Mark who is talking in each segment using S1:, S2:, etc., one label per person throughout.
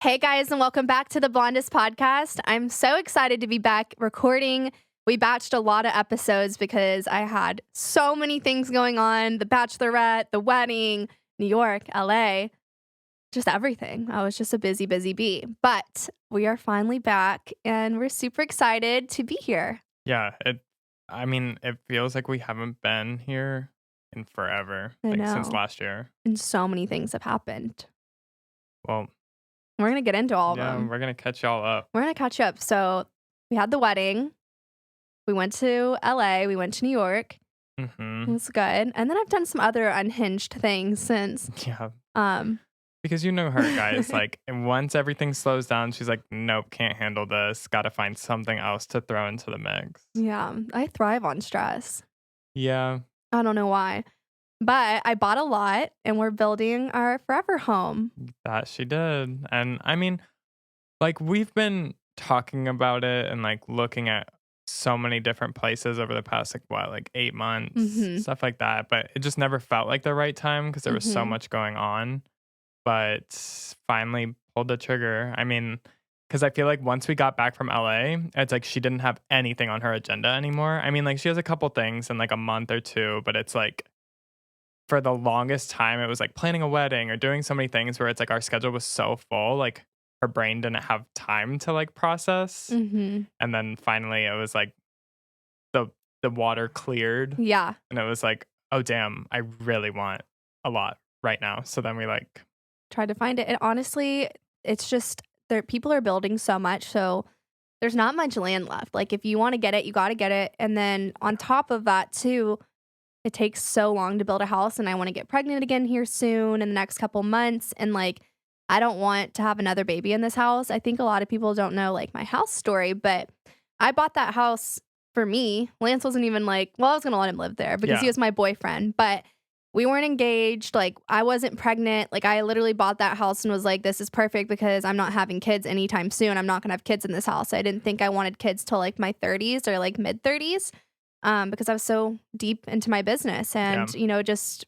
S1: Hey guys, and welcome back to the Blondest podcast. I'm so excited to be back recording. We batched a lot of episodes because I had so many things going on, the bachelorette, the wedding, New York, LA, just everything. I was just a busy bee. But we are finally back and we're super excited to be here.
S2: Yeah, it feels like we haven't been here in forever,
S1: I
S2: like since
S1: know.
S2: last year.
S1: And so many things have happened.
S2: Well,
S1: We're going to get into all of
S2: yeah,
S1: them.
S2: we're gonna catch y'all up.
S1: We're going to catch up. So we had the wedding. We went to LA. We went to New York. It
S2: Mm-hmm.
S1: was good. And then I've done some other unhinged things since.
S2: Yeah,
S1: Um,
S2: because you know her, guys. Like, and once everything slows down, she's like, "Nope, can't handle this. Got to find something else to throw into the mix."
S1: yeah, I thrive on stress.
S2: Yeah,
S1: I don't know why. But I bought a lot and we're building our forever home.
S2: that she did, and I mean, like we've been talking about it and like looking at so many different places over the past like 8 months,
S1: Mhm.
S2: stuff like that. But it just never felt like the right time because there was so
S1: Mhm.
S2: much going on. But finally pulled the trigger. I mean, because I feel like once we got back from LA, it's like she didn't have anything on her agenda anymore. I mean, like she has a couple things in like a month or two, but it's like for the longest time, it was like planning a wedding or doing so many things where it's like our schedule was so full, like her brain didn't have time to like process.
S1: Mhm.
S2: And then finally, it was like the the water cleared,
S1: Yeah.
S2: and it was like, oh damn, I really want a lot right now. So then we like,
S1: Tried to find it. And honestly, it's just there people are building so much, so there's not much land left. Like if you want to get it, you got to get it. And then on top of that too, it takes so long to build a house and I want to get pregnant again here soon in the next couple months and like I don't want to have another baby in this house. I think a lot of people don't know like my house story, but I bought that house for me. Lance wasn't even like, well, I was going to let him live there because he
S2: yeah,
S1: was my boyfriend, but we weren't engaged. Like I wasn't pregnant. Like I literally bought that house and was like, this is perfect because I'm not having kids anytime soon. I'm not going to have kids in this house. I didn't think I wanted kids till like my 30s or like mid 30s because I was so deep into my business
S2: yeah,
S1: and, just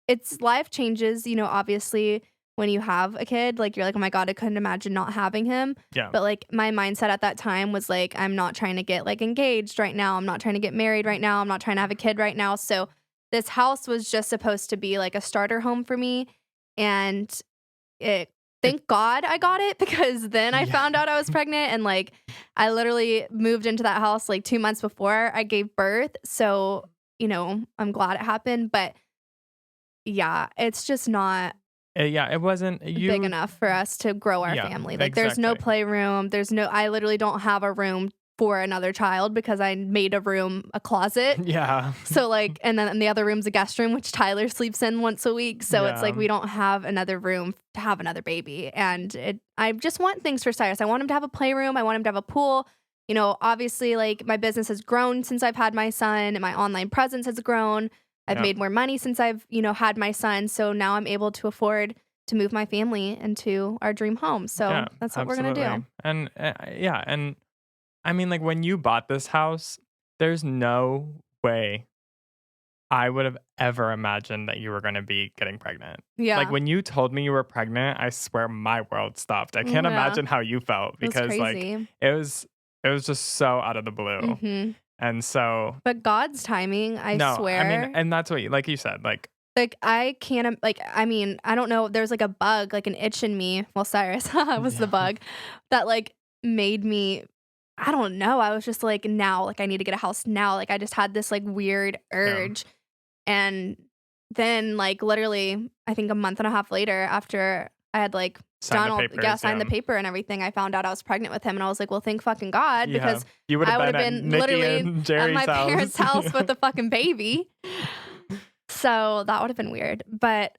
S1: it's life changes, obviously when you have a kid, like you're like, oh my God, I couldn't imagine not having him.
S2: yeah,
S1: But like my mindset at that time was like, I'm not trying to get like engaged right now. I'm not trying to get married right now. I'm not trying to have a kid right now. So this house was just supposed to be like a starter home for me. And it
S2: it,
S1: thank God I got it because then I
S2: yeah,
S1: found out I was pregnant and like I literally moved into that house like 2 months before I gave birth. So, I'm glad it happened, but yeah, it's just not
S2: yeah. It wasn't
S1: big
S2: you.
S1: enough for us to grow our
S2: Yeah,
S1: family. Like there's no
S2: exactly.
S1: playroom, I literally don't have a room for another child because I made a room a closet.
S2: Yeah,
S1: So like, and then the other room's a guest room, which Tyler sleeps in once a week. So it's like
S2: yeah,
S1: we don't have another room to have another baby. And I just want things for Cyrus. I want him to have a playroom. I want him to have a pool. Obviously, like my business has grown since I've had my son, and my online presence has grown. I've
S2: yeah,
S1: made more money since I've had my son. So now I'm able to afford to move my family into our dream home. So
S2: yeah.
S1: that's what we're gonna
S2: Absolutely.
S1: do.
S2: And yeah, and I mean, like when you bought this house, there's no way I would have ever imagined that you were going to be getting pregnant. Like
S1: Yeah,
S2: when you told me you were pregnant, I swear my world stopped. I can't
S1: yeah,
S2: imagine how you felt
S1: it was
S2: because like
S1: crazy.
S2: it was it was just so out of the blue.
S1: hmm
S2: And so
S1: But God's timing, I
S2: no, I mean,
S1: swear.
S2: and that's what like you said, like
S1: Like, I can't, like, I mean, I don't know. There's like a bug, like an itch in me. Well, Cyrus was the
S2: yeah,
S1: bug that like made me, I don't know. I was just like, now, like, I need to get a house now. Like, I just had this like weird
S2: yeah,
S1: urge. And then, like, literally, I think a month and a half later, after I had like
S2: sign
S1: done
S2: the
S1: all, yeah,
S2: papers,
S1: signed
S2: yeah.
S1: the paper and everything, I found out I was pregnant with him. And I was like, well, thank fucking God
S2: Yeah.
S1: because
S2: You would have
S1: I would
S2: been
S1: have
S2: at
S1: been
S2: Nikki
S1: literally
S2: and
S1: at
S2: Jerry's
S1: my parents'
S2: house.
S1: house
S2: Yeah.
S1: with a fucking baby. So that would have been weird. But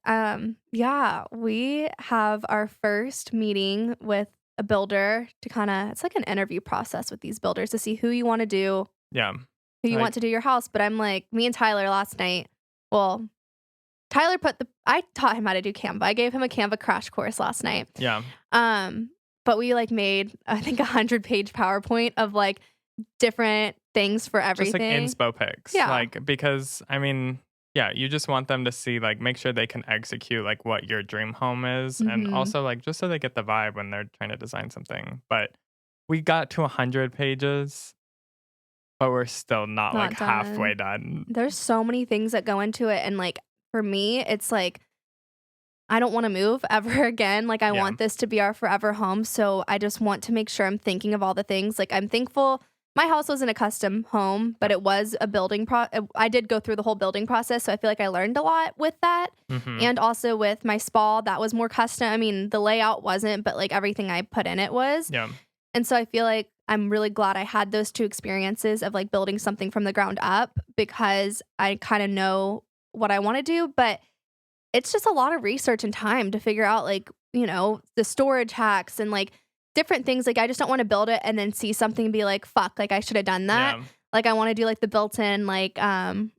S1: yeah, we have our first meeting with a builder to kind of it's like an interview process with these builders to see who you want to do,
S2: Yeah.
S1: who you want
S2: Like
S1: to do your house. But I'm like, me and Tyler last night, well, Tyler I taught him how to do Canva. I gave him a Canva crash course last night.
S2: yeah.
S1: Um, but we like made I think 100-page PowerPoint of like different things for
S2: Just like
S1: everything.
S2: inspo pics.
S1: Yeah.
S2: Like because I mean Yeah, you just want them to see, like, make sure they can execute, like, what your dream home is, and
S1: Mhm.
S2: also, like, just so they get the vibe when they're trying to design something, but we got to 100 pages, but we're still not, like,
S1: Not
S2: halfway
S1: done.
S2: done.
S1: There's so many things that go into it, and, like, for me, it's like I don't wanna move ever again, like, I
S2: Yeah.
S1: want this to be our forever home, so I just want to make sure I'm thinking of all the things, like, I'm thankful my house wasn't a custom home, but it was a I did go through the whole building process, so I feel like I learned a lot with that,
S2: Mhm.
S1: and also with my spa, that was more custom. I mean, the layout wasn't, but, like, everything I put in it was,
S2: Yeah.
S1: and so I feel like I'm really glad I had those 2 experiences of, like, building something from the ground up because I kinda know what I wanna do, but it's just a lot of research and time to figure out, like, the storage hacks and, like, different things, like, I just don't wanna build it and then see something and be like, "Fuck, like, I should have done that."
S2: Yeah.
S1: Like, I wanna do, like, the built-in, like, the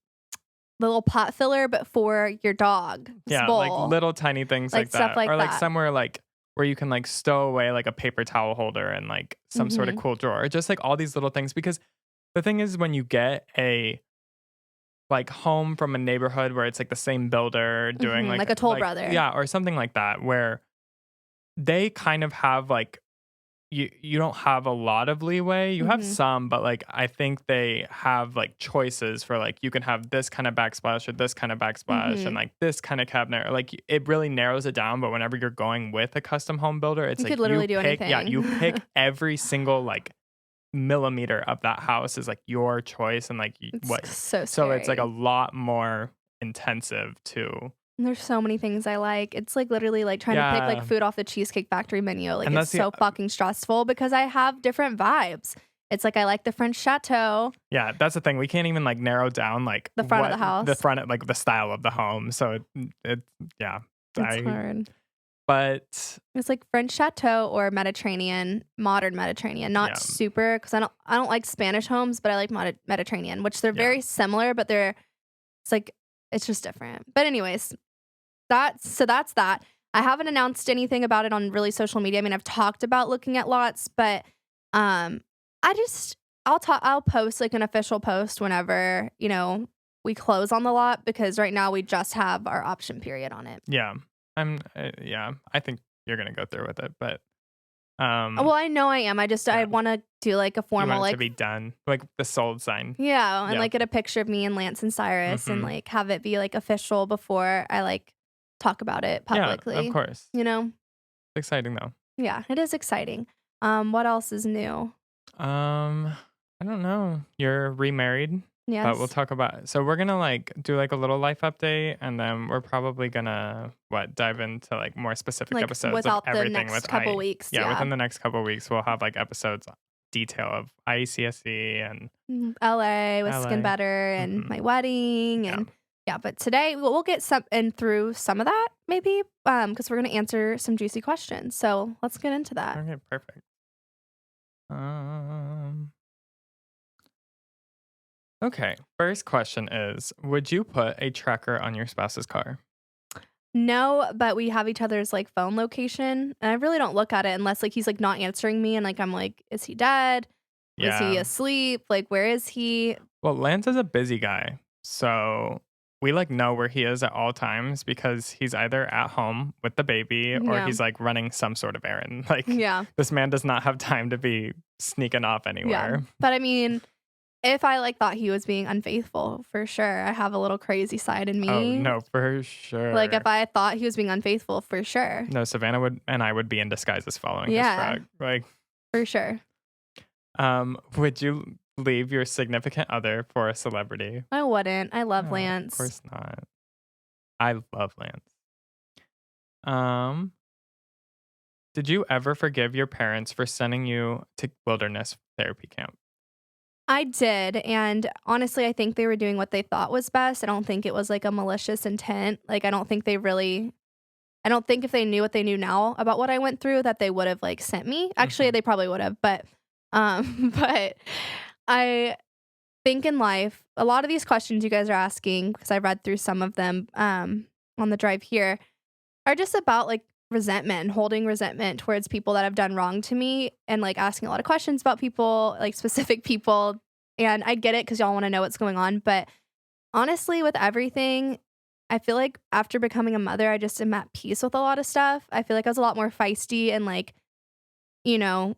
S1: little pot filler, but for your dog's
S2: Yeah, like,
S1: bowl,
S2: little tiny things
S1: like,
S2: like
S1: stuff
S2: that,
S1: like
S2: or, like,
S1: that.
S2: somewhere, like, where you can, like, stow away, like, a paper towel holder and, like, some sorta
S1: Mhm.
S2: cool drawer, just, like, all these little things, because the thing is when you get a, like, home from a neighborhood where it's, like, the same builder doing,
S1: Mhm, like a toll brother.
S2: yeah, or something like that, where they kind of have, like, you don't have a lot of leeway. You have
S1: Mhm.
S2: some, but, like, I think they have, like, choices for, like, you can have this kind of backsplash or this kind of backsplash and,
S1: Mhm.
S2: like, this kind of cabinet, or, like, it really narrows it down, but whenever you're going with a custom home builder, it's
S1: You
S2: like
S1: could literally do
S2: you pick
S1: anything.
S2: every single, like, millimeter of that house is, like, your choice and, like,
S1: It's
S2: what
S1: so
S2: so it's, like, a
S1: scary.
S2: lot more intensive to
S1: And there's so many things I like. It's, like, literally, like, trying to pick, like,
S2: yeah,
S1: food off the Cheesecake Factory menu, like,
S2: and
S1: it's
S2: that's the
S1: so fucking stressful because I have different vibes. It's like I like the French chateau,
S2: yeah, that's the thing. We can't even, like, narrow down, like,
S1: the front of the
S2: what the
S1: house.
S2: front of like, the style of the home, so it yeah,
S1: It's
S2: I
S1: hard.
S2: but
S1: It's like French chateau or Mediterranean, modern Mediterranean, not
S2: yeah,
S1: super because I don't like Spanish homes, but I like Mediterranean, which they're
S2: yeah,
S1: very similar, but it's like it's just different. But anyways, that's that. I haven't announced anything about it on really social media. I mean, I've talked about looking at lots, but um I just I'll post like an official post whenever, we close on the lot because right now we just have our option period on it.
S2: yeah. Yeah, I think you're gonna go through with it, but,
S1: Well, I know I am. I
S2: yeah,
S1: wanna do like a
S2: you
S1: formal
S2: want it to
S1: like
S2: be done, like, the sold sign.
S1: yeah, and
S2: Yeah,
S1: like get a picture of me and Lance and Cyrus and
S2: mhm.
S1: like have it be like official before I like talk about it
S2: Yeah, of
S1: publicly.
S2: course.
S1: You know?
S2: It's exciting, though.
S1: Yeah, it is exciting. What else is new?
S2: Um, I don't know. You're remarried, but we'll
S1: Yes.
S2: talk about so we're gonna like do like a little life update and then we're probably gonna dive into like more specific
S1: Like
S2: episodes of
S1: without the
S2: everything with
S1: next couple weeks,
S2: yeah,
S1: yeah.
S2: within the next couple weeks we'll have like episodes detail of IECSE and
S1: LA with Skin
S2: LA.
S1: Better and
S2: Hmm.
S1: my wedding
S2: Yeah.
S1: and yeah, but today we'll get some and through some of that maybe because we're gonna answer some juicy questions. So let's get into that.
S2: Okay, perfect. Um okay. First question is, would you put a tracker on your spouse's car?
S1: No, but we have each other's like phone location, and I really don't look at it unless like he's like not answering me, and like I'm like, is he dead? Was he
S2: Yeah.
S1: asleep? Like, where is he?
S2: Well, Lance is a busy guy. So we like know where he is at all times because he's either at home with the baby or
S1: Yeah,
S2: he's like running some sort of errand. Like
S1: yeah,
S2: this man does not have time to be sneaking off
S1: yeah.
S2: anywhere.
S1: But I mean, if I like thought he was being unfaithful, for sure, I have a little crazy side in
S2: Oh,
S1: me.
S2: no, for
S1: Like if
S2: sure.
S1: I thought he was being unfaithful, for sure.
S2: No, Savannah would and I would be in disguises following his
S1: Yeah,
S2: truck. Like,
S1: for sure.
S2: would you leave your significant other for a celebrity?
S1: I wouldn't. I love
S2: No, of
S1: Lance.
S2: course not. I love Lance. Um, Did you ever forgive your parents for sending you to wilderness therapy camp?
S1: I did, and honestly, I think they were doing what they thought was best. I don't think it was like a malicious intent. Like I don't think if they knew what they knew now about what I went through that they would have like sent me. Actually,
S2: Mhm.
S1: they probably would have, but but I think in life, a lot of these questions you guys are asking because I read through some of them on the drive here are just about like resentment and holding resentment towards people that have done wrong to me and like asking a lot of questions about people, like specific people. And I get it because y'all want to know what's going on, but Honestly, with everything, I feel like after becoming a mother, I just am at peace with a lot of stuff. I feel like I was a lot more feisty and like, you know,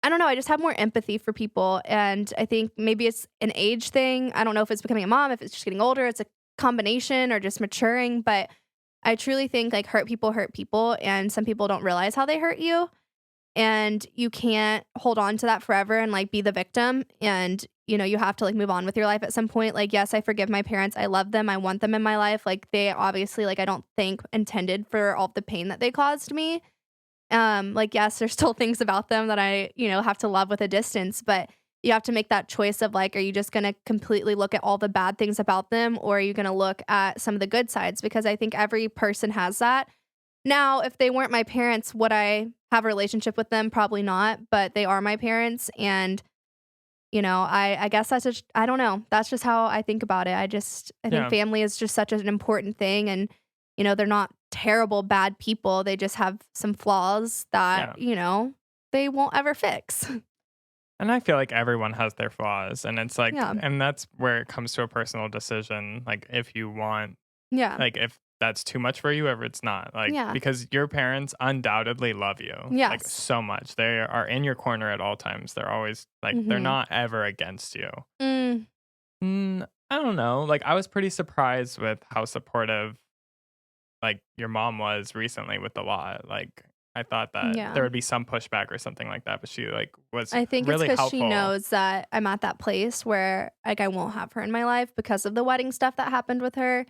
S1: I don't know, I just have more empathy for people, and I think maybe it's an age thing. I don't know if it's becoming a mom, if it's just getting older, it's a combination or just maturing, but I truly think like hurt people, and some people don't realize how they hurt you, and you can't hold on to that forever and like be the victim, and you have to like move on with your life at some point. Like, yes, I forgive my parents. I love them. I want them in my life. Like, they obviously, like, I don't think intended for all the pain that they caused me. Like, yes, there's still things about them that I, have to love with a distance, but you have to make that choice of like, are you just going to completely look at all the bad things about them, or are you going to look at some of the good sides? Because I think every person has that. Now, if they weren't my parents, would I have a relationship with them? Probably not, but they are my parents. And, I guess that's just, I don't know. That's just how I think about it. I think
S2: Yeah.
S1: family is just such an important thing. And, they're not terrible, bad people. They just have some flaws that,
S2: Yeah.
S1: they won't ever fix.
S2: And I feel like everyone has their flaws, and it's like,
S1: Yeah.
S2: and that's where it comes to a personal decision. Like, if you want,
S1: Yeah.
S2: like, if that's too much for you, or if it's not, like,
S1: Yeah.
S2: because your parents undoubtedly love you, like,
S1: Yes.
S2: so much. They are in your corner at all times. They're always like, they're
S1: Mhm.
S2: not ever against you.
S1: Mm.
S2: I don't know. Like, I was pretty surprised with how supportive, like, your mom was recently with the law. Like, I thought that there
S1: Yeah.
S2: would be some pushback or something like that, but she, like, was
S1: I think it's
S2: really
S1: because she
S2: helpful.
S1: knows that I'm at that place where, like, I won't have her in my life because of the wedding stuff that happened with her.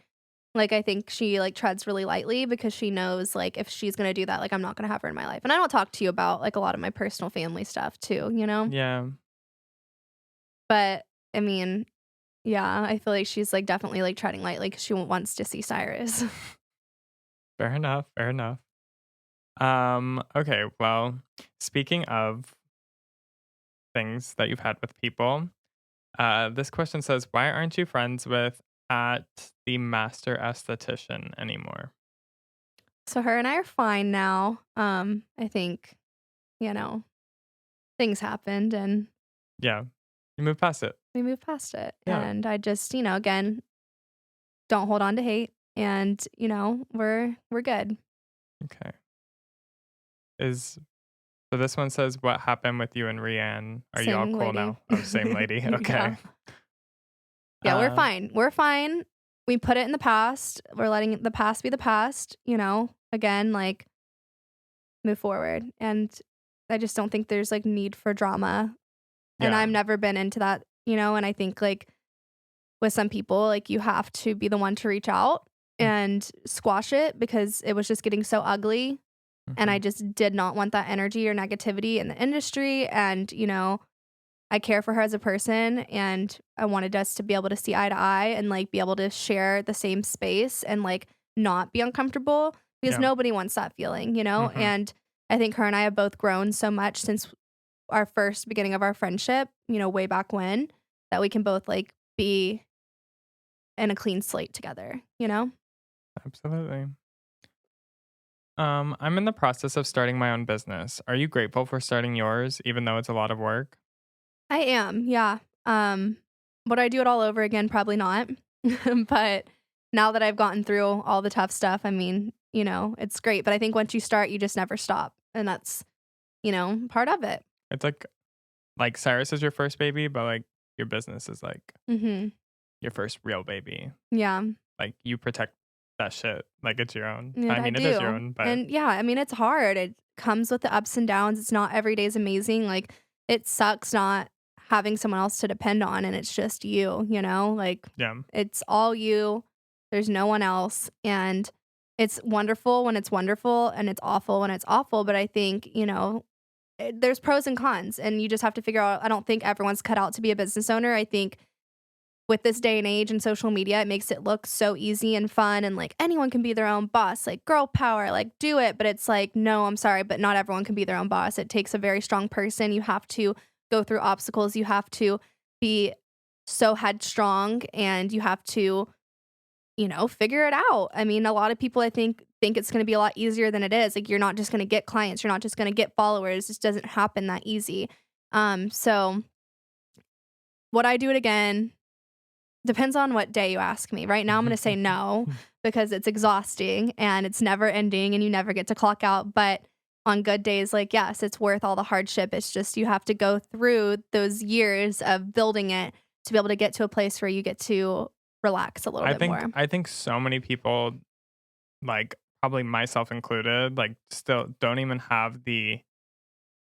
S1: Like, I think she, like, treads really lightly because she knows, like, if she's gonna do that, like, I'm not gonna have her in my life. And I don't talk to you about, like, a lot of my personal family stuff too, you know?
S2: Yeah.
S1: But, I mean, yeah, I feel like she's, like, definitely, like, treading lightly because she wants to see Cyrus.
S2: Fair enough. Fair enough. Okay, well, speaking of things that you've had with people, this question says, why aren't you friends with at the master esthetician anymore?
S1: So her and I are fine now. I think, you know, things happened and
S2: Yeah. You move past it.
S1: we moved past it.
S2: Yeah.
S1: And I just, again, don't hold on to hate, and, we're good.
S2: Okay. Is so this one says, what happened with you and Rianne? Are you all
S1: Same
S2: cool
S1: lady.
S2: now? Oh, same lady.
S1: Yeah.
S2: Okay.
S1: Yeah, we're
S2: Um,
S1: fine. We're fine. We put it in the past. We're letting the past be the past, again, like, move forward. And I just don't think there's like need for drama. And
S2: yeah.
S1: I've never been into that, and I think like with some people, like, you have to be the one to reach out and squash it because it was just getting so ugly. And
S2: Mm-hmm.
S1: I just did not want that energy or negativity in the industry. And, I care for her as a person, and I wanted us to be able to see eye to eye and like be able to share the same space and like not be uncomfortable because
S2: Yeah.
S1: nobody wants that feeling,
S2: Mm-hmm.
S1: And I think her and I have both grown so much since our first beginning of our friendship, way back when, that we can both like be in a clean slate together.
S2: Absolutely. I'm in the process of starting my own business. Are you grateful for starting yours, even though it's a lot of work?
S1: I am, yeah. Um, would I do it all over again? Probably not. But now that I've gotten through all the tough stuff, I mean, it's great. But I think once you start, you just never stop. And that's, part of it.
S2: It's like Cyrus is your first baby, but like your business is like
S1: Hmm.
S2: your first real baby.
S1: Yeah.
S2: Like you protect that shit like it's your own.
S1: Yeah,
S2: I
S1: I
S2: mean, it is your
S1: do.
S2: own, but
S1: And yeah, I mean, it's hard. It comes with the ups and downs. It's not every day's amazing. Like, it sucks not having someone else to depend on, and it's just you. Like,
S2: yeah,
S1: it's all you. There's no one else. And it's wonderful when it's wonderful, and it's awful when it's awful. But I think, there's pros and cons, and you just have to figure out. I don't think everyone's cut out to be a business owner. I think with this day and age and social media, it makes it look so easy and fun, and like anyone can be their own boss, like girl power, like do it. But it's like, no, I'm sorry, but not everyone can be their own boss. It takes a very strong person. You have to go through obstacles. You have to be so headstrong, and you have to, figure it out. I mean, a lot of people, I think it's going to be a lot easier than it is. Like, you're not just going to get clients. You're not just going to get followers. It just doesn't happen that easy. So would I do it again? Depends on what day you ask me. Right now, I'm going to say no because it's exhausting and it's never ending and you never get to clock out. But on good days, like, yes, it's worth all the hardship. It's just you have to go through those years of building it to be able to get to a place where you get to relax a little bit more.
S2: I think so many people, like probably myself included, like still don't even have the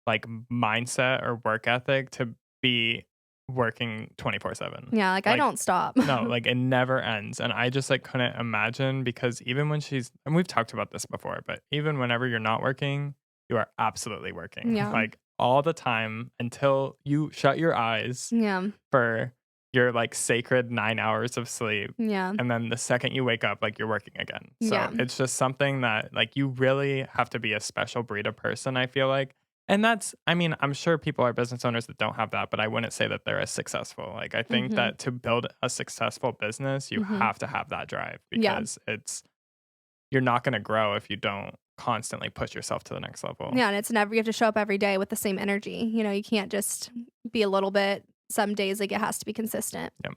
S2: like mindset or work ethic to be working 24/7.
S1: Yeah, like I don't stop.
S2: No, like it never ends. And I just like couldn't imagine because even when and we've talked about this before, but even whenever you're not working, you are absolutely working.
S1: Yeah.
S2: Like all the time until you shut your eyes
S1: Yeah.
S2: for your like sacred 9 hours of sleep.
S1: Yeah.
S2: And then the second you wake up, like you're working again. So
S1: Yeah.
S2: it's just something that like you really have to be a special breed of person, I feel like. And that's, I mean, I'm sure people are business owners that don't have that, but I wouldn't say that they're as successful. Like, I think that to build a successful business, you have to have that drive because you're not going to grow if you don't constantly push yourself to the next level.
S1: Yeah. And it's never, you have to show up every day with the same energy. You know, you can't just be a little bit. Some days, like, it has to be consistent.
S2: Yep.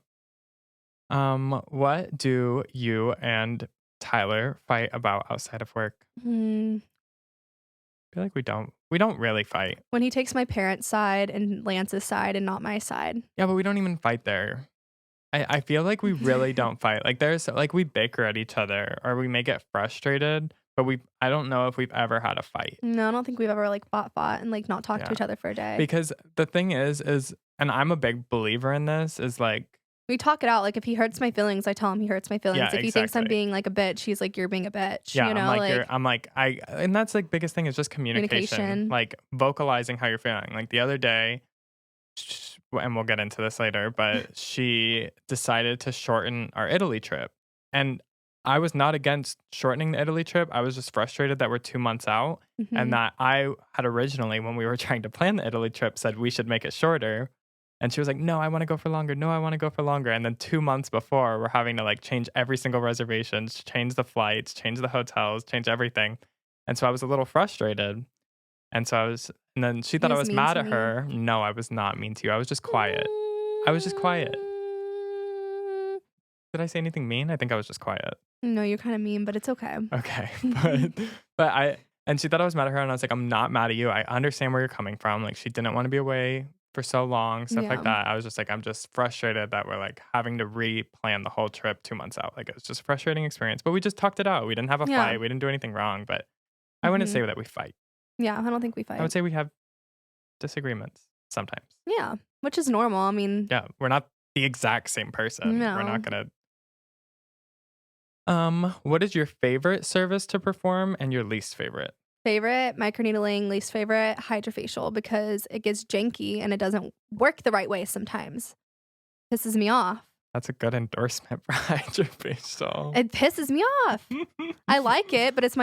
S2: What do you and Tyler fight about outside of work? I feel like we don't really fight.
S1: When he takes my parents' side and Lance's side and not my side.
S2: Yeah, but we don't even fight there. I feel like we really don't fight. Like there's like we bicker at each other or we may get frustrated, but I don't know if we've ever had a fight.
S1: No, I don't think we've ever like fought and like not talked to each other for a day.
S2: Because the thing is and I'm a big believer in this, is like
S1: we talk it out. Like if he hurts my feelings, I tell him he hurts my feelings.
S2: Yeah,
S1: if he thinks I'm being like a bitch, he's like, you're being a bitch.
S2: Yeah,
S1: you know,
S2: I'm like and that's like biggest thing is just communication. Like vocalizing how you're feeling. Like the other day, and we'll get into this later, but she decided to shorten our Italy trip. And I was not against shortening the Italy trip. I was just frustrated that we're 2 months out and that I had originally, when we were trying to plan the Italy trip, said we should make it shorter. And she was like, no, I want to go for longer. No, I want to go for longer. And then 2 months before, we're having to like change every single reservation, change the flights, change the hotels, change everything. And so I was a little frustrated. And then she thought I was mad at her. No, I was not mean to you. I was just quiet. I was just quiet. Did I say anything mean? I think I was just quiet.
S1: No, you're kind of mean, but it's okay.
S2: Okay. And she thought I was mad at her. And I was like, I'm not mad at you. I understand where you're coming from. Like she didn't want to be away for so long, stuff like that. I was just like, I'm just frustrated that we're like having to replan the whole trip 2 months out. Like it was just a frustrating experience, but we just talked it out. We didn't have a fight. We didn't do anything wrong, but I wouldn't say that we fight.
S1: Yeah, I don't think we fight.
S2: I would say we have disagreements sometimes.
S1: Yeah, which is normal. I mean,
S2: yeah, we're not the exact same person.
S1: No.
S2: We're not gonna. What is your favorite service to perform and your least favorite?
S1: Favorite, microneedling. Least favorite, hydrofacial, because it gets janky and it doesn't work the right way sometimes. Pisses me off.
S2: That's a good endorsement for hydrofacial.
S1: It pisses me off. I like it, but it's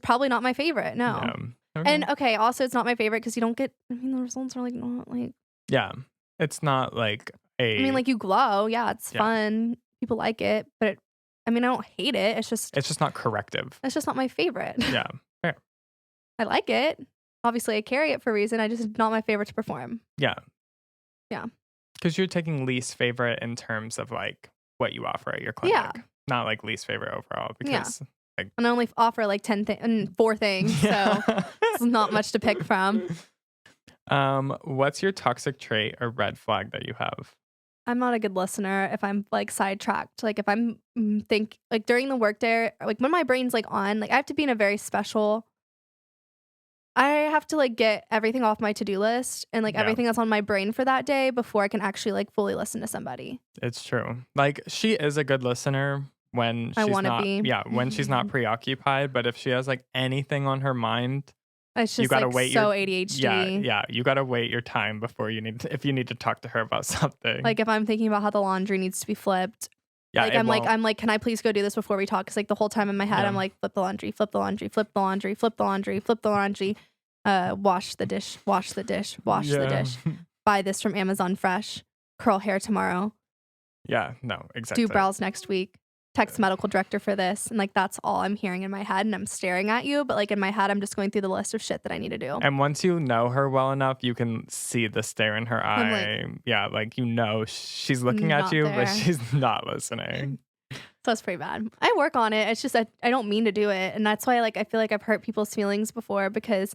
S1: probably not my favorite. No.
S2: Yeah. Okay.
S1: And okay, also it's not my favorite because you don't get. I mean, the results are like not like.
S2: Yeah, it's not like
S1: I mean, like you glow. Yeah, it's fun. People like it, but I mean, I don't hate it. It's just not
S2: corrective.
S1: It's just not my favorite.
S2: Yeah, fair.
S1: I like it. Obviously, I carry it for a reason. I just not my favorite to perform.
S2: Yeah.
S1: Yeah.
S2: Because you're taking least favorite in terms of like what you offer at your clinic.
S1: Yeah.
S2: Not like least favorite overall. Because like,
S1: and I only offer like 4 things, so it's not much to pick from.
S2: What's your toxic trait or red flag that you have?
S1: I'm not a good listener if I'm like sidetracked. Like if I'm like during the workday, like when my brain's like on, like I have to be in a very special. I have to like get everything off my to-do list and like everything that's on my brain for that day before I can actually like fully listen to somebody.
S2: It's true. Like she is a good listener when she's when she's not preoccupied, but if she has like anything on her mind,
S1: it's just you gotta wait ADHD.
S2: Yeah, you gotta wait your time before if you need to talk to her about something.
S1: Like if I'm thinking about how the laundry needs to be flipped.
S2: Yeah,
S1: like I'm like, can I please go do this before we talk? Because like the whole time in my head, I'm like, flip the laundry, flip the laundry, flip the laundry, flip the laundry, flip the laundry, wash the dish, wash the dish, wash the dish. Buy this from Amazon Fresh. Curl hair tomorrow.
S2: Yeah, no, exactly.
S1: Do brows next week. text the medical director for this. And like, that's all I'm hearing in my head. And I'm staring at you. But like in my head, I'm just going through the list of shit that I need to do.
S2: And once you know her well enough, you can see the stare in her
S1: I'm
S2: eye.
S1: like,
S2: Yeah, like she's looking at
S1: not
S2: you,
S1: there.
S2: but she's not listening.
S1: So that's pretty bad. I work on it. It's just I don't mean to do it. And that's why like I feel like I've hurt people's feelings before because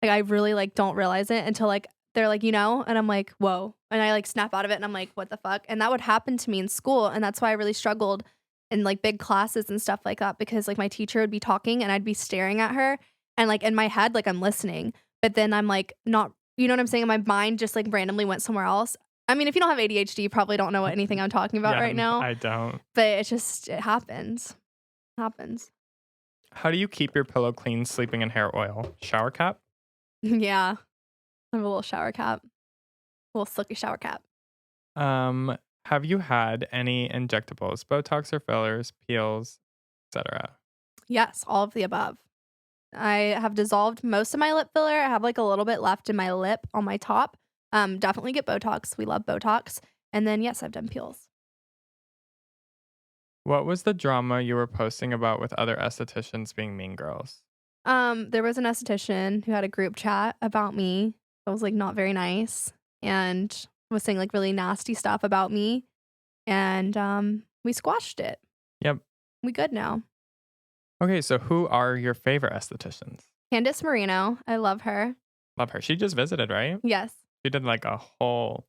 S1: like I really like don't realize it until like they're like, and I'm like, whoa. And I like snap out of it and I'm like, what the fuck? And that would happen to me in school. And that's why I really struggled in like big classes and stuff like that because like my teacher would be talking and I'd be staring at her and like in my head, like I'm listening, but then I'm like not, you know what I'm saying? My mind just like randomly went somewhere else. I mean, if you don't have ADHD, you probably don't know what anything I'm talking about right now.
S2: I don't.
S1: But it happens. Happens.
S2: How do you keep your pillow clean sleeping in hair oil? Shower cap?
S1: Yeah. I have a little shower cap. A little silky shower cap.
S2: Have you had any injectables, Botox or fillers, peels, etc.?
S1: Yes, all of the above. I have dissolved most of my lip filler. I have like a little bit left in my lip on my top. Definitely get Botox. We love Botox. And then yes, I've done peels.
S2: What was the drama you were posting about with other estheticians being mean girls?
S1: There was an esthetician who had a group chat about me. That was like not very nice and was saying like really nasty stuff about me. And we squashed it.
S2: Yep.
S1: We good now.
S2: Okay, so who are your favorite estheticians?
S1: Candice Marino. I love her.
S2: Love her. She just visited, right?
S1: Yes.
S2: She did like a whole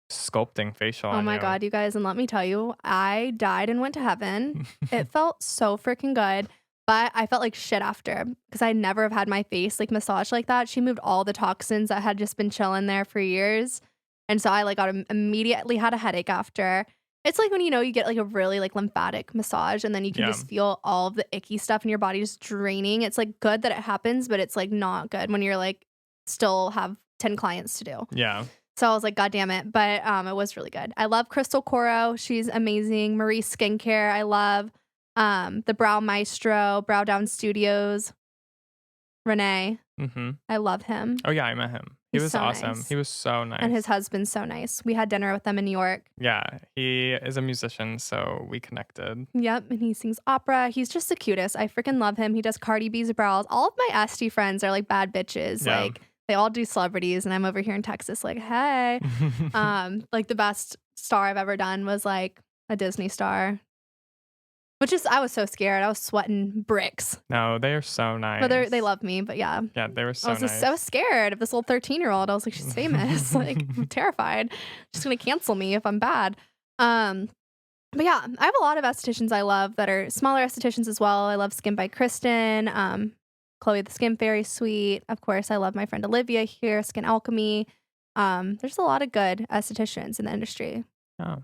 S2: sculpting facial.
S1: Oh my God, you guys. And let me tell you, I died and went to heaven. It felt so freaking good. But I felt like shit after because I never have had my face like massaged like that. She moved all the toxins that had just been chilling there for years. And so I like immediately had a headache after. It's like when, you get like a really like lymphatic massage and then you can just feel all of the icky stuff in your body just draining. It's like good that it happens, but it's like not good when you're like still have 10 clients to do.
S2: Yeah.
S1: So I was like, God damn it. But it was really good. I love Crystal Coro. She's amazing. Marie Skincare. I love the Brow Maestro, Brow Down Studios. Renee.
S2: Mm-hmm.
S1: I love him.
S2: Oh yeah, I met him. He was
S1: so
S2: awesome.
S1: nice.
S2: He was so nice.
S1: And his husband's so nice. We had dinner with them in New York.
S2: Yeah, he is a musician, so we connected.
S1: Yep, and he sings opera. He's just the cutest. I freaking love him. He does Cardi B's brows. All of my ST friends are like bad bitches.
S2: Yeah.
S1: Like they all do celebrities, and I'm over here in Texas like, hey. Like the best star I've ever done was like a Disney star. Which is, I was so scared. I was sweating bricks.
S2: No, they are so nice.
S1: But they love me, but yeah.
S2: Yeah, they were so nice.
S1: I was scared of this little 13-year-old. I was like, she's famous. Like, I'm terrified. She's going to cancel me if I'm bad. But yeah, I have a lot of estheticians I love that are smaller estheticians as well. I love Skin by Kristen, Chloe the Skin Fairy, sweet. Of course, I love my friend Olivia here, Skin Alchemy. There's a lot of good estheticians in the industry.
S2: Oh.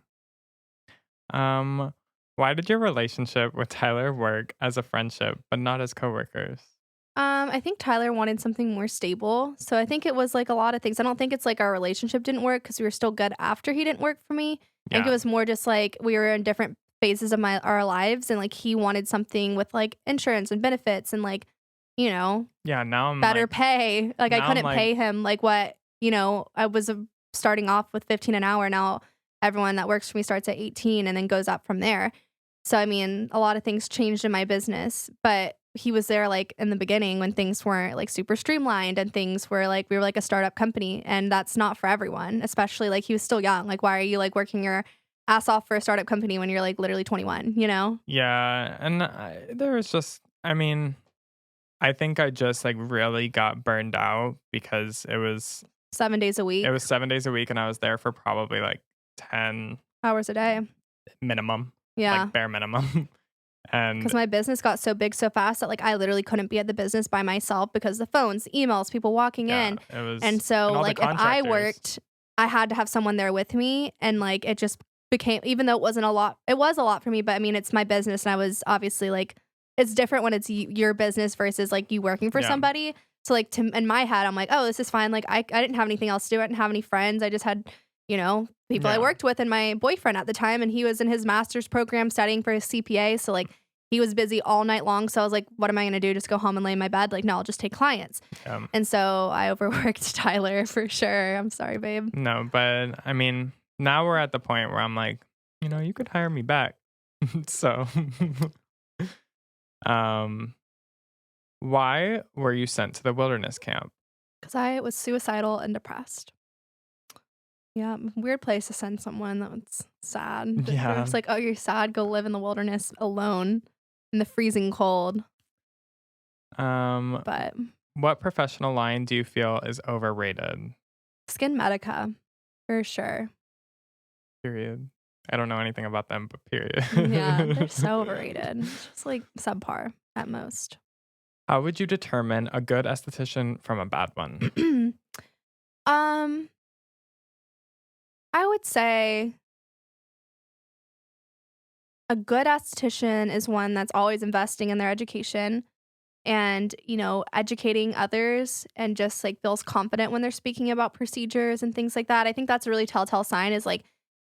S2: Why did your relationship with Tyler work as a friendship, but not as coworkers?
S1: I think Tyler wanted something more stable. So I think it was like a lot of things. I don't think it's like our relationship didn't work because we were still good after he didn't work for me. I think it was more just like we were in different phases of our lives and like he wanted something with like insurance and benefits and like,
S2: Yeah, now I'm
S1: better
S2: like,
S1: pay. Like I couldn't pay him like what, I was starting off with 15 an hour. Now everyone that works for me starts at 18 and then goes up from there. So, I mean, a lot of things changed in my business, but he was there like in the beginning when things weren't like super streamlined and things were like, we were like a startup company and that's not for everyone, especially like he was still young. Like, why are you like working your ass off for a startup company when you're like literally 21,
S2: Yeah. And there was just, I think I just like really got burned out because it was
S1: 7 days a week.
S2: It was 7 days a week and I was there for probably like 10
S1: hours a day
S2: minimum.
S1: Yeah.
S2: Like bare minimum. And
S1: because my business got so big so fast that like I literally couldn't be at the business by myself because the phones, emails, people walking in.
S2: It was,
S1: and so
S2: and
S1: like if I worked, I had to have someone there with me. And like it just became, even though it wasn't a lot, it was a lot for me, but I mean, it's my business. And I was obviously like, it's different when it's your business versus like you working for somebody. So like in my head, I'm like, oh, this is fine. Like I didn't have anything else to do. I didn't have any friends. I just had, people I worked with and my boyfriend at the time. And he was in his master's program studying for his CPA. So like he was busy all night long. So I was like, what am I going to do? Just go home and lay in my bed? Like, no, I'll just take clients. And so I overworked Tyler for sure. I'm sorry, babe.
S2: No, but I mean, now we're at the point where I'm like, you could hire me back. So, um, why were you sent to the wilderness camp?
S1: Because I was suicidal and depressed. Yeah, weird place to send someone that's sad. They're
S2: Yeah.
S1: just like, oh, you're sad, go live in the wilderness alone in the freezing cold.
S2: Um,
S1: But
S2: what professional line do you feel is overrated?
S1: Skin Medica, for sure.
S2: Period. I don't know anything about them, but
S1: Yeah, they're
S2: period.
S1: so overrated. It's just like subpar at most.
S2: How would you determine a good esthetician from a bad one?
S1: um, I would say a good esthetician is one that's always investing in their education and, educating others and just like feels confident when they're speaking about procedures and things like that. I think that's a really telltale sign is like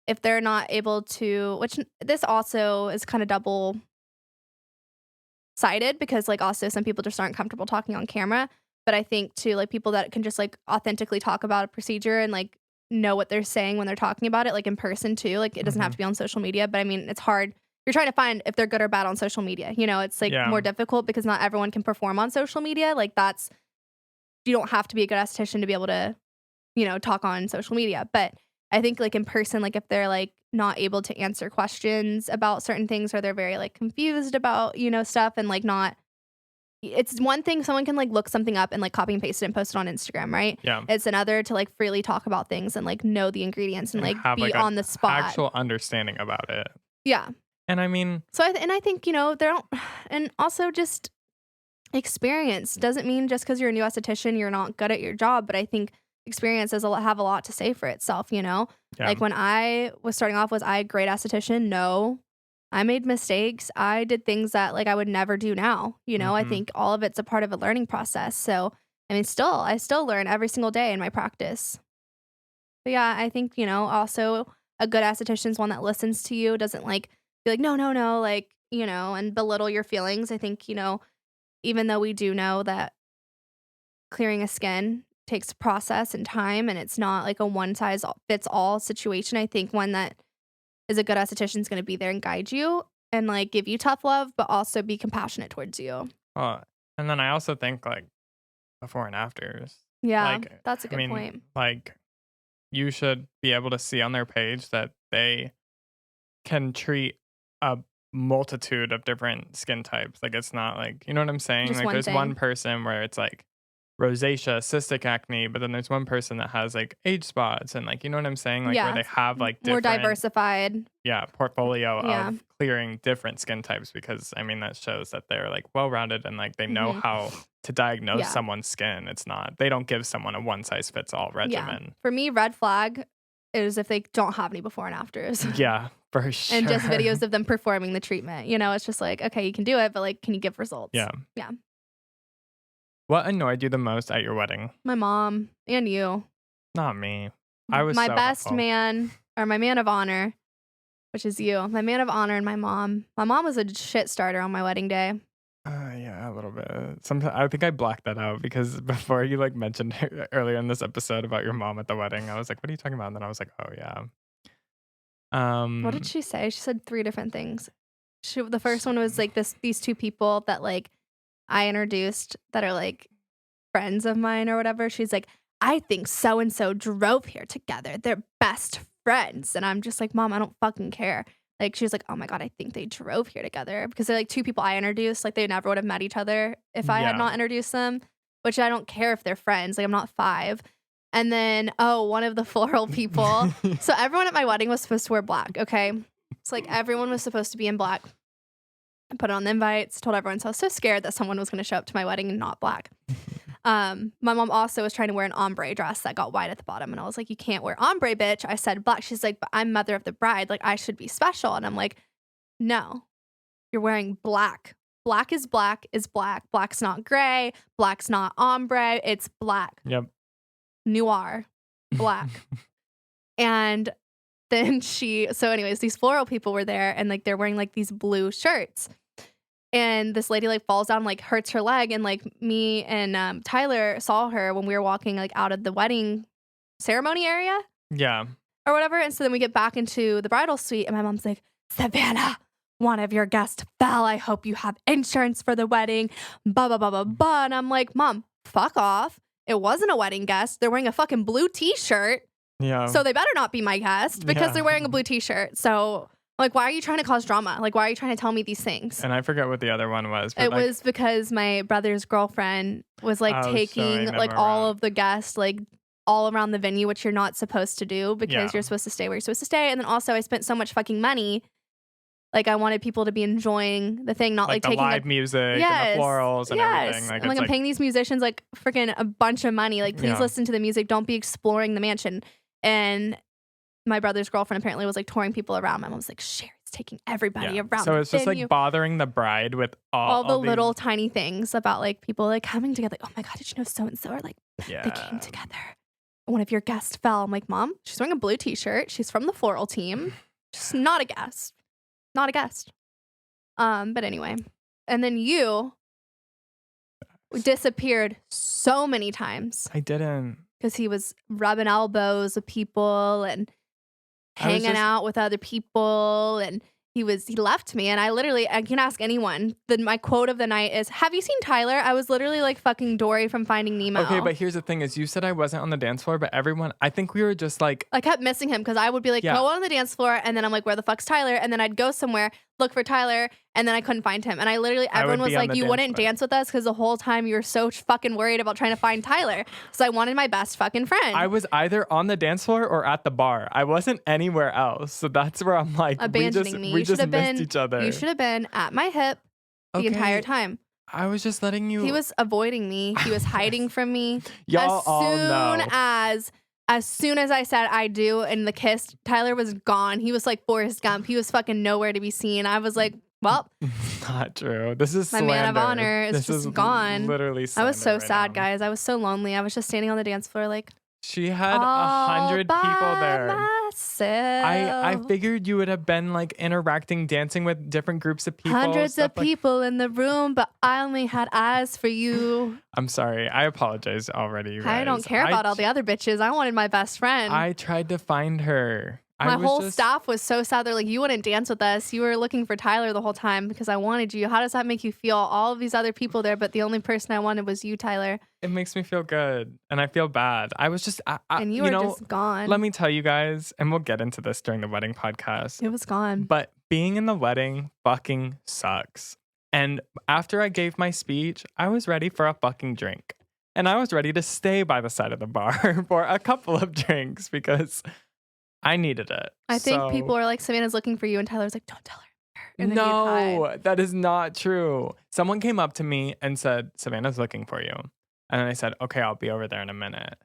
S1: if they're not able to, which this also is kind of double sided because like also some people just aren't comfortable talking on camera. But I think too, like people that can just like authentically talk about a procedure and like know what they're saying when they're talking about it, like in person too. Like it doesn't have
S2: Mhm.
S1: to be on social media, but I mean, it's hard. You're trying to find if they're good or bad on social media. It's like
S2: Yeah.
S1: more difficult because not everyone can perform on social media. Like you don't have to be a good esthetician to be able to, talk on social media. But I think like in person, like if they're like not able to answer questions about certain things or they're very like confused about, stuff and like not it's one thing someone can like look something up and like copy and paste it and post it on Instagram, right?
S2: Yeah.
S1: It's another to like freely talk about things and like know the ingredients and
S2: And
S1: like
S2: have
S1: be
S2: like an
S1: on the spot.
S2: actual understanding about it.
S1: Yeah.
S2: And I mean,
S1: So I think, they don't and also just experience doesn't mean just because you're a new esthetician you're not good at your job, but I think experience have a lot to say for itself.
S2: yeah.
S1: Like when I was starting off, was I a great esthetician? No. I made mistakes. I did things that like I would never do now. I
S2: Mhm.
S1: think all of it's a part of a learning process. So I mean I still learn every single day in my practice. But yeah, I think, also a good esthetician is one that listens to you, doesn't like be like, no, no, no, like, and belittle your feelings. I think, even though we do know that clearing a skin takes process and time and it's not like a one size fits all situation, I think one that is a good esthetician is going to be there and guide you and like give you tough love, but also be compassionate towards you.
S2: And then I also think like before and afters.
S1: Yeah,
S2: Like,
S1: that's a
S2: I
S1: good
S2: mean,
S1: point.
S2: like you should be able to see on their page that they can treat a multitude of different skin types. Like it's not like, you know what I'm saying?
S1: Just
S2: Like
S1: one
S2: there's one
S1: thing.
S2: person where it's like rosacea, cystic acne, but then there's one person that has like age spots and like, you know what I'm saying? Like where
S1: Yeah,
S2: they have like
S1: more
S2: different,
S1: diversified.
S2: portfolio
S1: Yeah.
S2: of clearing different skin types because I mean that shows that they're like well-rounded and like they know
S1: Hmm.
S2: how to diagnose
S1: Yeah.
S2: someone's skin. It's not, they don't give someone a one size fits all
S1: Yeah.
S2: regimen.
S1: For me, red flag is if they don't have any before and afters.
S2: Yeah, for sure.
S1: And just videos of them performing the treatment. It's just like, okay, you can do it, but like, can you give results?
S2: Yeah.
S1: Yeah.
S2: What annoyed you the most at your wedding?
S1: My mom and you.
S2: Not me. I was
S1: My
S2: so
S1: best
S2: helpful.
S1: man or my man of honor, which is you. My man of honor and my mom. My mom was a shit starter on my wedding day.
S2: Yeah, a little bit. Sometimes I think I blacked that out because before you like mentioned earlier in this episode about your mom at the wedding, I was like, "What are you talking about?" And then I was like, "Oh yeah."
S1: What did she say? She said 3 different things. The first one was like these 2 people that like I introduced that are like friends of mine or whatever. She's like, I think so and so drove here together. They're best friends. And I'm just like, Mom, I don't fucking care. Like she was like, oh my God, I think they drove here together because they're like 2 people I introduced. Like they never would have met each other if I had
S2: Yeah.
S1: not introduced them, which I don't care if they're friends. Like I'm not 5. And then, one of the floral people. So everyone at my wedding was supposed to wear black, okay? So like everyone was supposed to be in black. I put it on the invites, told everyone. So I was so scared that someone was going to show up to my wedding and not black. My mom also was trying to wear an ombre dress that got white at the bottom. And I was like, you can't wear ombre, bitch. I said black. She's like, but I'm mother of the bride. Like I should be special. And I'm like, no, you're wearing black. Black is black is black. Black's not gray. Black's not ombre. It's black.
S2: Yep.
S1: Noir. Black. And then so anyways, these floral people were there and like they're wearing like these blue shirts. And this lady like falls down, like hurts her leg. And like me and Tyler saw her when we were walking like out of the wedding ceremony area
S2: Yeah.
S1: or whatever. And so then we get back into the bridal suite and my mom's like, Savannah, one of your guests fell. I hope you have insurance for the wedding. Blah, blah, blah, blah, blah. And I'm like, Mom, fuck off. It wasn't a wedding guest. They're wearing a fucking blue t-shirt.
S2: Yeah.
S1: So they better not be my guest because they're wearing a blue t-shirt. So like, why are you trying to cause drama? Like, why are you trying to tell me these things?
S2: And I forget what the other one was. But
S1: it was because my brother's girlfriend was like taking like all of the guests like all around the venue, which you're not supposed to do because you're supposed to stay where you're supposed to stay. And then also I spent so much fucking money. Like I wanted people to be enjoying the thing, not like
S2: the
S1: taking
S2: live music and the florals and everything.
S1: Like I'm paying these musicians like freaking a bunch of money. Like please listen to the music. Don't be exploring the mansion. And my brother's girlfriend apparently was like touring people around. My mom was like, Sherry's taking everybody around.
S2: So it's just like bothering the bride with all
S1: the little tiny things about like people like coming together. Like, oh my God, did you know so and so? Or like they came together. One of your guests fell. I'm like, Mom, she's wearing a blue t-shirt. She's from the floral team. She's not a guest. Not a guest. But anyway. And then you disappeared so many times.
S2: I didn't.
S1: Because he was rubbing elbows with people and hanging out with other people, and he left me, and I can ask anyone. My quote of the night is, have you seen Tyler? I was literally like fucking Dory from Finding Nemo.
S2: Okay, but here's the thing is you said I wasn't on the dance floor, but everyone, I think we were just like,
S1: I kept missing him because I would be like, go on the dance floor, and then I'm like, where the fuck's Tyler? And then I'd go somewhere, look for Tyler, and then I couldn't find him. And everyone was like, you wouldn't dance with us because the whole time you were so fucking worried about trying to find Tyler. So I wanted my best fucking friend.
S2: I was either on the dance floor or at the bar. I wasn't anywhere else. So that's where I'm like,
S1: abandoning me.
S2: We just missed each other.
S1: You should have been at my hip the entire time.
S2: I was just letting you.
S1: He was avoiding me. He was hiding from me.
S2: Y'all all know.
S1: As soon as I said I do and the kiss, Tyler was gone. He was like Forrest Gump. He was fucking nowhere to be seen. I was like, well,
S2: not true. This is slander.
S1: My man of honor is just gone.
S2: Literally slander.
S1: I was so sad, guys. I was so lonely. I was just standing on the dance floor like,
S2: she had 100 people there.
S1: Myself.
S2: I figured you would have been like interacting, dancing with different groups of people.
S1: Hundreds of people in the room, but I only had eyes for you.
S2: I'm sorry. I apologize already. You guys.
S1: I don't care about all the other bitches. I wanted my best friend.
S2: I tried to find her.
S1: My whole staff was so sad. They're like, you wouldn't dance with us. You were looking for Tyler the whole time because I wanted you. How does that make you feel? All of these other people there, but the only person I wanted was you, Tyler.
S2: It makes me feel good. And I feel bad. I was just,
S1: and you were just gone.
S2: Let me tell you guys, and we'll get into this during the wedding podcast.
S1: It was gone.
S2: But being in the wedding fucking sucks. And after I gave my speech, I was ready for a fucking drink. And I was ready to stay by the side of the bar for a couple of drinks because I needed it.
S1: I think people are like, Savannah's looking for you. And Tyler's like, don't tell her. And
S2: no, that is not true. Someone came up to me and said, Savannah's looking for you. And then I said, okay, I'll be over there in a minute.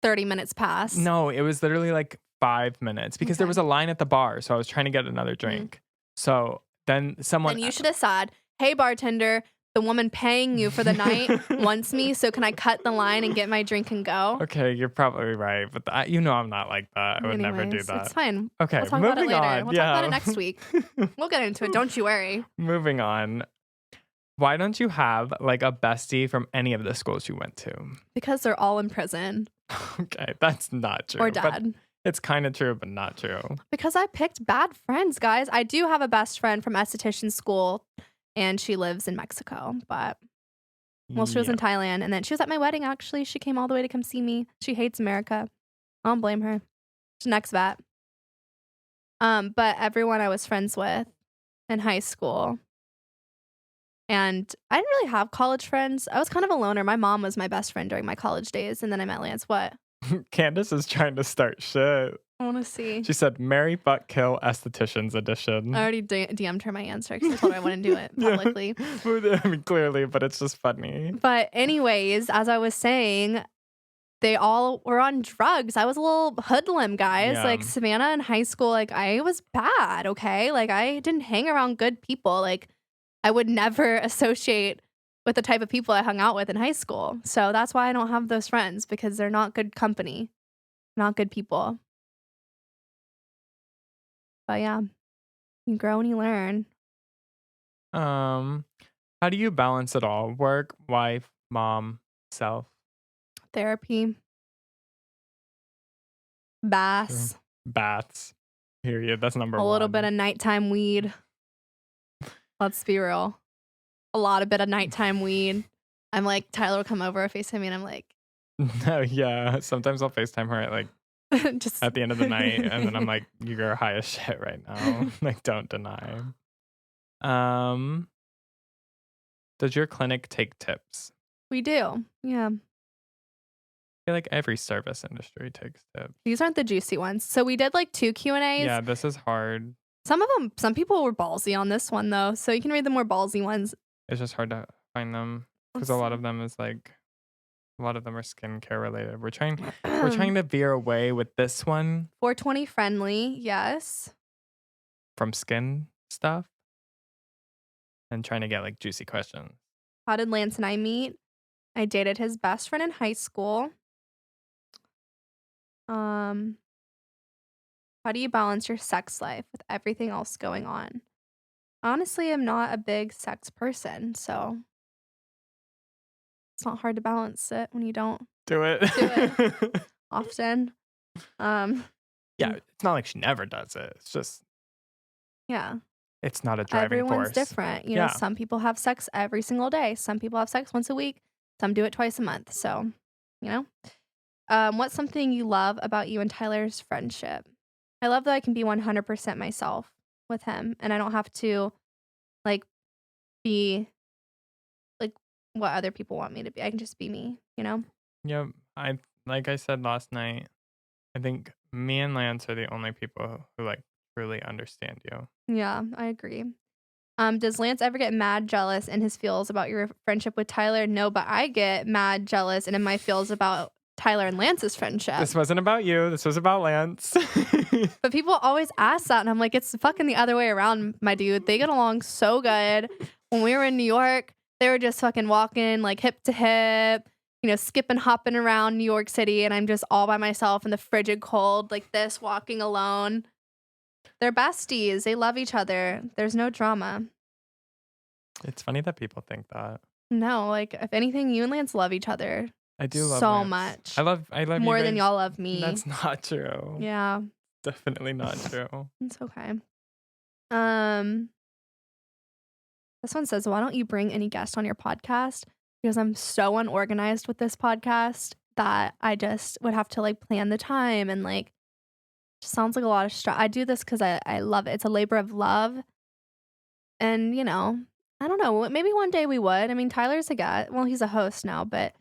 S1: 30 minutes passed.
S2: No, it was literally like 5 minutes because there was a line at the bar. So I was trying to get another drink. So then someone.
S1: And you should have said, hey, bartender, the woman paying you for the night wants me, so can I cut the line and get my drink and go?
S2: Okay, you're probably right, but I'm not like that. I would never do that.
S1: It's fine.
S2: Okay,
S1: we'll talk about it later. We'll talk about it next week. We'll get into it. Don't you worry.
S2: Moving on. Why don't you have like a bestie from any of the schools you went to?
S1: Because they're all in prison.
S2: Okay, that's not true.
S1: Or dad.
S2: It's kind of true, but not true.
S1: Because I picked bad friends, guys. I do have a best friend from esthetician school. And she lives in Mexico, but she was in Thailand. And then she was at my wedding, actually. She came all the way to come see me. She hates America. I don't blame her. She's an expat. But everyone I was friends with in high school. And I didn't really have college friends. I was kind of a loner. My mom was my best friend during my college days. And then I met Lance. What?
S2: Candace is trying to start shit.
S1: I want to see.
S2: She said, Marry, Fuck, Kill, Estheticians Edition.
S1: I already DM'd her my answer because I told her I wouldn't do it publicly.
S2: I mean, clearly, but it's just funny.
S1: But anyways, as I was saying, they all were on drugs. I was a little hoodlum, guys. Like Savanna in high school, like I was bad, okay? Like I didn't hang around good people. Like I would never associate with the type of people I hung out with in high school. So that's why I don't have those friends, because they're not good company, not good people. But yeah, you grow and you learn.
S2: How do you balance it all? Work, wife, mom, self?
S1: Therapy. Baths.
S2: Baths. Period. That's number one.
S1: A little bit of nighttime weed. Let's be real. A lot of bit of nighttime weed. I'm like, Tyler will come over, FaceTime me, and I'm like,
S2: No, yeah. Sometimes I'll FaceTime her at like
S1: just
S2: at the end of the night, and then I'm like, "You're high as shit right now." Like, don't deny. Um, does your clinic take tips?
S1: We do. Yeah.
S2: I feel like every service industry takes tips.
S1: These aren't the juicy ones. So we did like 2 Q&As.
S2: Yeah, this is hard.
S1: Some people were ballsy on this one though. So you can read the more ballsy ones.
S2: It's just hard to find them because
S1: Let's
S2: a lot of them is like a lot of them are skincare related. We're trying to veer away with this one
S1: 420 friendly. Yes.
S2: from skin stuff and trying to get like juicy questions.
S1: How did Lance and I meet? I dated his best friend in high school. How do you balance your sex life with everything else going on? Honestly, I'm not a big sex person, so it's not hard to balance it when you don't
S2: Do it.
S1: often.
S2: Yeah, it's not like she never does it. It's just
S1: Yeah.
S2: it's not a driving
S1: Everyone's
S2: force.
S1: different. You know,
S2: Yeah.
S1: some people have sex every single day. Some people have sex once a week. Some do it twice a month. So, you know. What's something you love about you and Tyler's friendship? I love that I can be 100% myself with him and I don't have to like be like what other people want me to be. I can just be me, you know?
S2: Yep. Like I said last night, I think me and Lance are the only people who like truly understand you.
S1: Yeah, I agree. Does Lance ever get mad, jealous in his feels about your friendship with Tyler? No, but I get mad, jealous, and in my feels about Tyler and Lance's friendship.
S2: This wasn't about you. This was about Lance.
S1: But people always ask that, and I'm like, it's fucking the other way around, my dude. They get along so good. When we were in New York, they were just fucking walking like hip to hip, you know, skipping, hopping around New York City, and I'm just all by myself in the frigid cold, like this, walking alone. They're besties. They love each other. There's no drama.
S2: It's funny that people think that.
S1: No, like if anything, you and Lance love each other.
S2: I do love
S1: so
S2: Lance.
S1: much.
S2: I love
S1: More
S2: you
S1: than
S2: guys.
S1: y'all love me.
S2: That's not true.
S1: Yeah,
S2: Definitely not true.
S1: it's okay. This one says, why don't you bring any guest on your podcast? Because I'm so unorganized with this podcast that I just would have to like plan the time and like just sounds like a lot of stress. I do this because I love it. It's a labor of love. And, you know, I don't know. Maybe one day we would. I mean, Tyler's a guy. Well, he's a host now, but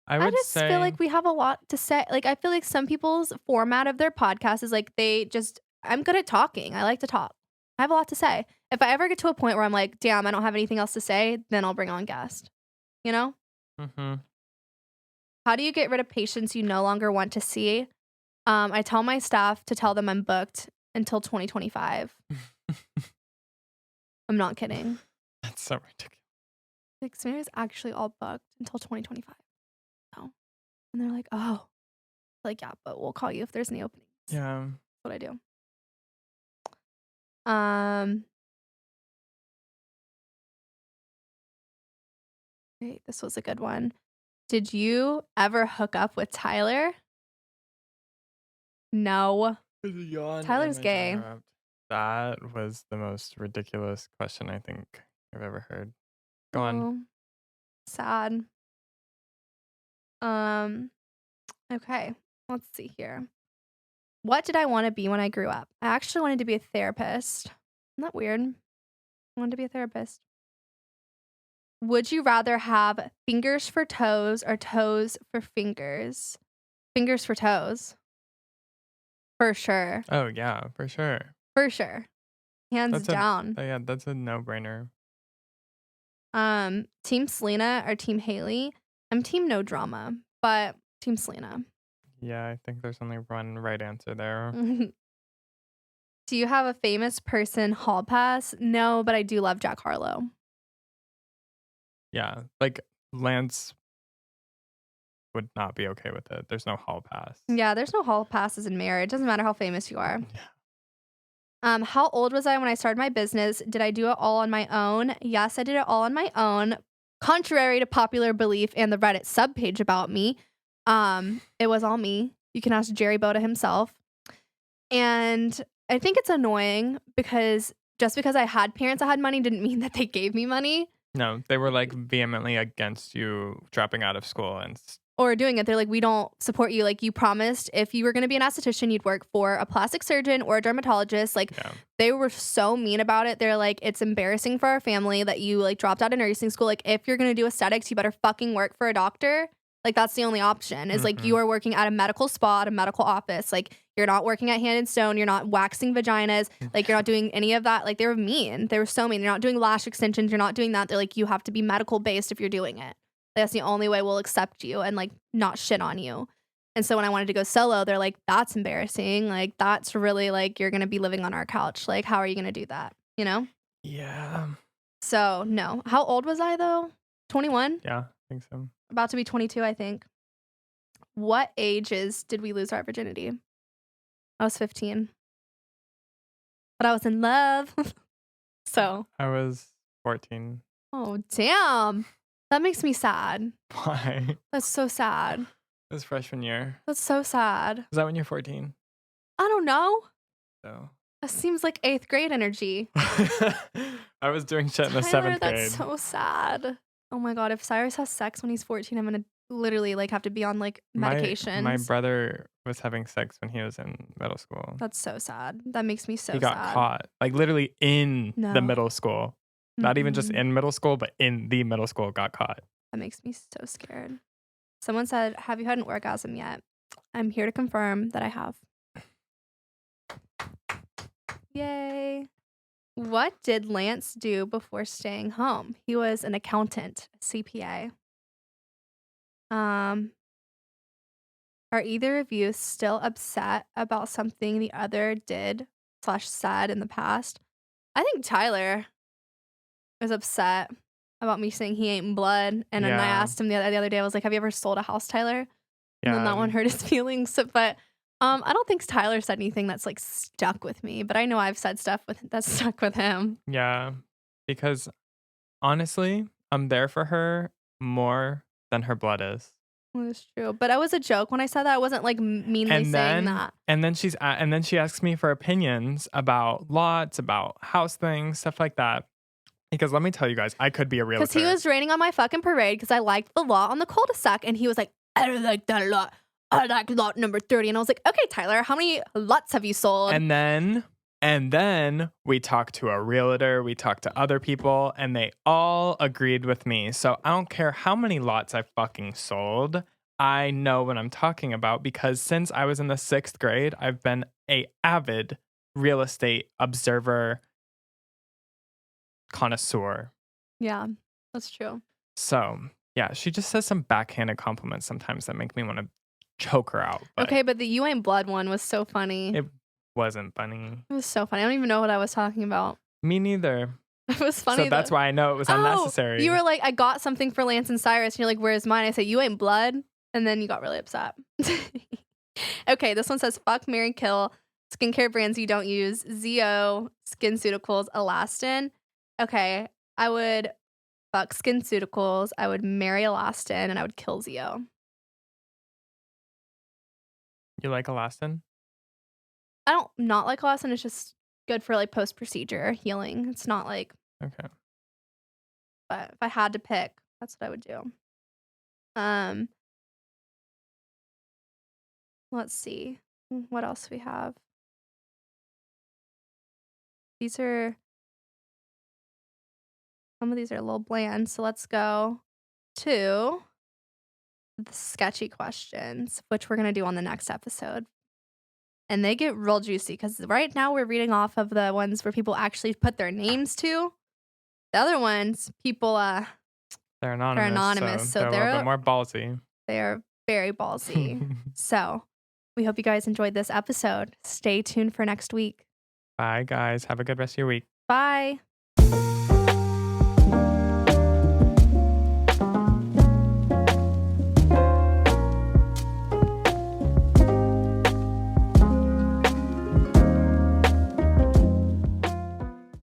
S2: I
S1: I
S2: would
S1: just
S2: say
S1: feel like we have a lot to say. Like, I feel like some people's format of their podcast is like I'm good at talking. I like to talk. I have a lot to say. If I ever get to a point where I'm like, damn, I don't have anything else to say, then I'll bring on guest. You know?
S2: Mhm.
S1: How do you get rid of patients you no longer want to see? I tell my staff to tell them I'm booked until 2025. I'm not kidding.
S2: That's so ridiculous.
S1: Like, Samira's actually all booked until 2025. Oh. And they're like, oh. Like, yeah, but we'll call you if there's any openings.
S2: Yeah.
S1: That's what I do. Okay, this was a good one. Did you ever hook up with Tyler? No. Tyler's gay.
S2: That was the most ridiculous question I think I've ever heard. Go on.
S1: Oh, sad. Okay, let's see here. What did I want to be when I grew up? I actually wanted to be a therapist. Isn't that weird? I wanted to be a therapist. Would you rather have fingers for toes or toes for fingers? Fingers for toes. For sure.
S2: Oh yeah, for sure.
S1: For sure. Hands down.
S2: Yeah, that's a no-brainer.
S1: Team Selena or Team Haley? I'm team no drama, but Team Selena.
S2: Yeah, I think there's only one right answer there.
S1: Do you have a famous person hall pass? No, but I do love Jack Harlow.
S2: Yeah, like Lance would not be okay with it. There's no hall pass.
S1: Yeah, there's no hall passes in marriage. Doesn't matter how famous you are.
S2: Yeah.
S1: How old was I when I started my business? Did I do it all on my own? Yes, I did it all on my own. Contrary to popular belief and the Reddit subpage about me, it was all me. You can ask Jerry Boda himself. And I think it's annoying because just because I had parents that had money didn't mean that they gave me money
S2: No, they were like vehemently against you dropping out of school and
S1: or doing it. They're like, we don't support you. Like, you promised if you were going to be an esthetician, you'd work for a plastic surgeon or a dermatologist. Like, they were so mean about it. They're like, it's embarrassing for our family that you like dropped out of nursing school. Like, if you're going to do aesthetics, you better fucking work for a doctor. Like, that's the only option is like you are working at a medical spa, at a medical office. Like, you're not working at Hand and Stone. You're not waxing vaginas. Like, you're not doing any of that. Like, they were mean. They were so mean. You're not doing lash extensions. You're not doing that. They're like, you have to be medical based if you're doing it. That's the only way we'll accept you and like not shit on you. And so when I wanted to go solo, they're like, that's embarrassing. Like, that's really like, you're going to be living on our couch. Like, how are you going to do that? You know?
S2: Yeah.
S1: So no. How old was I though? 21?
S2: Yeah, I think so.
S1: About to be 22, I think. What ages did we lose our virginity? I was 15. But I was in love. So.
S2: I was 14.
S1: Oh, damn. That makes me sad.
S2: Why?
S1: That's so sad.
S2: It was freshman year.
S1: That's so sad.
S2: Is that when you're 14?
S1: I don't know.
S2: So.
S1: That seems like 8th grade energy.
S2: I was doing shit in the
S1: Tyler,
S2: 7th grade.
S1: That's so sad. Oh my God. If Cyrus has sex when he's 14, I'm going to literally like have to be on like medications.
S2: My brother was having sex when he was in middle school.
S1: That's so sad. That makes me so sad.
S2: He got caught. Like literally in the middle school. Not even just in middle school, but in the middle school got caught.
S1: That makes me so scared. Someone said, have you had an orgasm yet? I'm here to confirm that I have. Yay. What did Lance do before staying home? He was an accountant, CPA. Are either of you still upset about something the other did/said in the past? I think Tyler was upset about me saying he ain't blood. And then I asked him the other day, I was like, have you ever sold a house, Tyler? And then that one hurt his feelings. But I don't think Tyler said anything that's like stuck with me, but I know I've said stuff that's stuck with him.
S2: Yeah, because honestly, I'm there for her more than her blood is.
S1: That's true. But I was a joke when I said that. I wasn't like meanly saying that.
S2: And then she asks me for opinions about lots, about house things, stuff like that. Because let me tell you guys, I could be a realtor.
S1: Because he was raining on my fucking parade because I liked the lot on the cul-de-sac. And he was like, I don't like that lot. I like lot number 30. And I was like, okay, Tyler, how many lots have you sold?
S2: And then we talked to a realtor, we talked to other people, and they all agreed with me. So I don't care how many lots I fucking sold. I know what I'm talking about because since I was in the 6th grade, I've been an avid real estate observer, connoisseur.
S1: Yeah, that's true.
S2: So, yeah, she just says some backhanded compliments sometimes that make me want to choke her out.
S1: Okay, but the you ain't blood one was so funny.
S2: It wasn't funny.
S1: It was so funny. I don't even know what I was talking about.
S2: Me neither.
S1: It was funny.
S2: So that's why I know it was unnecessary.
S1: You were like, I got something for Lance and Cyrus. And you're like, where's mine? I said, you ain't blood. And then you got really upset. Okay, this one says, fuck, marry, kill. Skincare brands you don't use. ZO, SkinCeuticals, Elastin. Okay, I would fuck SkinCeuticals. I would marry Elastin. And I would kill ZO.
S2: You like Elastin?
S1: I don't not like Elastin. It's just good for like post-procedure healing. It's not like...
S2: Okay.
S1: But if I had to pick, that's what I would do. Let's see. What else we have? Some of these are a little bland. So let's go to the sketchy questions, which we're going to do on the next episode. And they get real juicy because right now we're reading off of the ones where people actually put their names to. The other ones, people,
S2: they're anonymous. So they're a little bit more ballsy.
S1: They are very ballsy. So we hope you guys enjoyed this episode. Stay tuned for next week.
S2: Bye, guys. Have a good rest of your week.
S1: Bye.